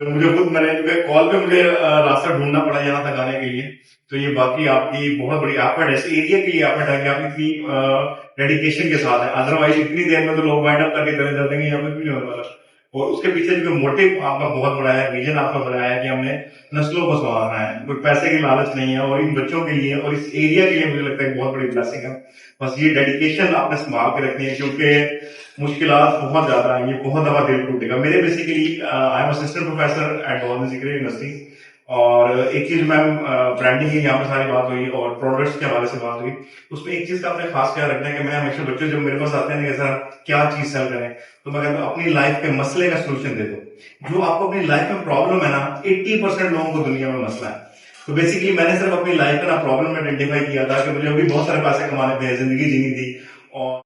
तो मुझे खुद मैंने कॉल पे मुझे रास्ता ढूंढना पड़ा यहाँ तक आने के लिए। तो ये बाकी आपकी बहुत बड़ी एफर्ट है, इस एरिया के लिए एफर्ट है कि आप इतनी डेडिकेशन के साथ है। अदरवाइज इतनी देर में तो लोग वाइंड अप करके चले जाते हैं, यहाँ पे कुछ नहीं होने वाला। और उसके पीछे जो मोटिव आपका बहुत बड़ा है, विजन आपका बड़ा है कि हमने नस्लों को संभालना है, कोई पैसे की लालच नहीं है। और इन बच्चों के लिए और इस एरिया के लिए मुझे लगता है बहुत बड़ी ब्लेसिंग है। बस ये डेडिकेशन आपने संभाल के रखनी है, क्योंकि मुश्किलात बहुत ज्यादा आएंगी, बहुत दफा दिल टूटेगा। मेरे basically I am assistant professor at government secretary university. और एक चीज मैम, ब्रांडिंग की यहाँ पे सारी बात हुई और प्रोडक्ट्स के हवाले से बात हुई। उसमें एक चीज का आपने खास ख्याल रखना है कि मैं हमेशा बच्चे जब मेरे पास आते हैं कि सर क्या चीज सेल करें, तो मैं कहता हूँ अपनी लाइफ के मसले का सोल्यूशन दे दो। जो आपको अपनी लाइफ में प्रॉब्लम है ना, 80% लोगों को दुनिया में मसला है। तो बेसिकली मैंने सिर्फ अपनी लाइफ का ना प्रॉब्लम आइडेंटिफाई किया था कि मुझे अभी बहुत सारे पैसे कमाने थे, जिंदगी जीनी थी। और